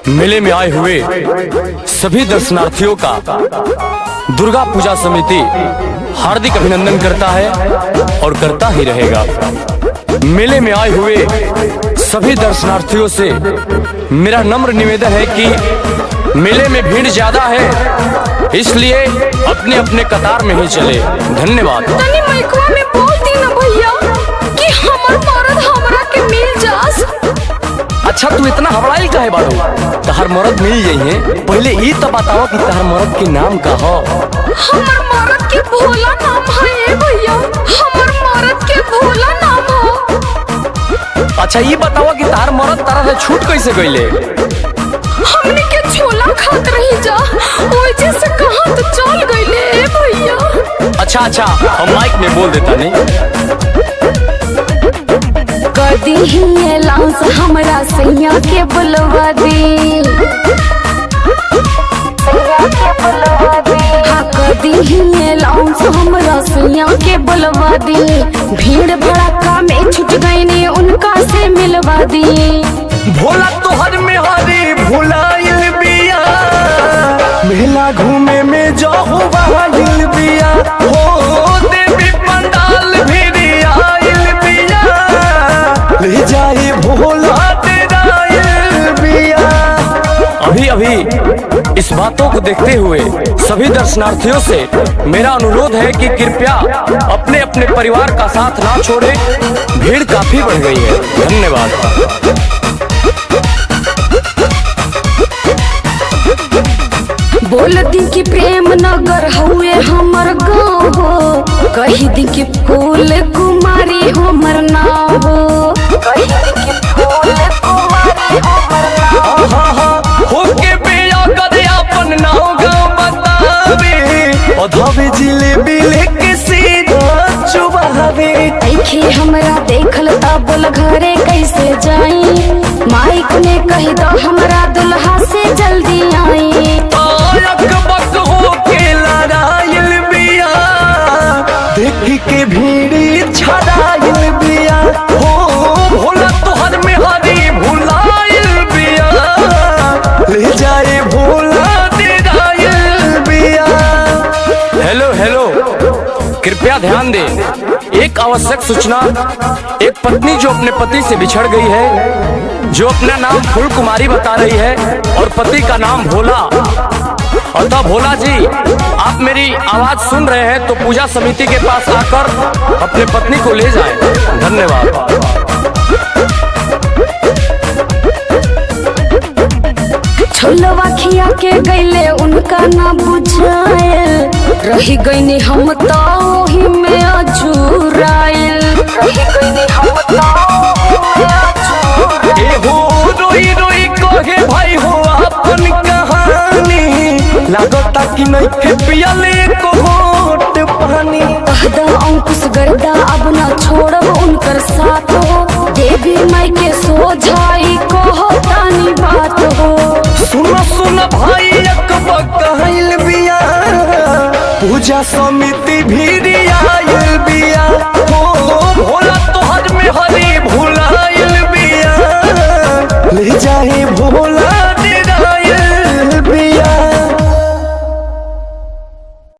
मेले में आए हुए सभी दर्शनार्थियों का दुर्गा पूजा समिति हार्दिक अभिनंदन करता है और करता ही रहेगा। मेले में आए हुए सभी दर्शनार्थियों से मेरा नम्र निवेदन है कि मेले में भीड़ ज्यादा है, इसलिए अपने अपने कतार में ही चले। धन्यवाद। तनी माइकवा में बोल दी ना भैया कि हमर मरद हमरा के मिल जास। अच्छा तू इतना हबड़ाइल काहे बाड़ू? तहर मरद मिल जाइए, पहले ई तो बताओ कि तहर मरद के नाम का हो? हमर मरद के भोला नाम है भैया, हमर मरद के भोला नाम हो। अच्छा ये बताओ कि तहर मरद तारा से छूट कैसे गईले? हमने के छोला खात रही जा, ओइजे से कहां तो चल गईले भैया। अच्छा हम माइक में बोल देता नहीं। कदी ही लाउंस हमरा सैया के बुलवा दी, हाँ कदी ही लाउंस हमरा सैया के बुलवा दी। भीड़ भड़का में छूट गई ने उनका से मिलवा दी। भोला तोहर में हरी भुलाइल बिया, मेला घूमे में जाहु बहाइल बिया हो। देवी पंडाल भी आइल बिया, ले जाए भोला तेराइल बिया। अभी इस बातों को देखते हुए सभी दर्शनार्थियों से मेरा अनुरोध है कि कृपया अपने अपने परिवार का साथ ना छोड़े, भीड़ काफी बढ़ गई है। धन्यवाद। बोल दी कि प्रेम नगर हुए हमर गाँव हो, कही दी कि फूल कुमारी हमर नाव हो, कही दी कि फूल कुमारी हमर नाव हो। होके पिया कदे अपन नाव गाँव बतावे, अधवे जिलेबी लेके सीधा चुबावे। देखे हमरा देखल ता बोल घरे कैसे जाई, माइक ने कही दो हमरा दुल्हा से जल्दी आई। देख के भीड़ छड़ाइल बिया हो। भोला तोहर में हरी भुलाइल बिया, ले जाए भोला तेराइल बिया। हेलो कृपया ध्यान दे। एक आवश्यक सूचना, एक पत्नी जो अपने पति से बिछड़ गई है, जो अपना नाम फूल कुमारी बता रही है और पति का नाम भोला। अतः भोला जी आप मेरी आवाज सुन रहे हैं तो पूजा समिति के पास आकर अपने पत्नी को ले जाएं। धन्यवाद। छोलवा खिया के गईले उनका ना बुझाए, रही गईनी हम तो ओही में अझुराइल, रही गईनी हम तो ओही में अझुराइल। ए हो रोई रोई कहे भाई हो अपन कहानी, लागता कि नहीं के पियले को होट पानी। कहदा अंकुश गर्दा अब ना छोड़ब उनकर साथ हो, देवी माई के सोझाई कहो तानी बात हो। सुन भाई अकबर कहल बिया, पूजा समिति भी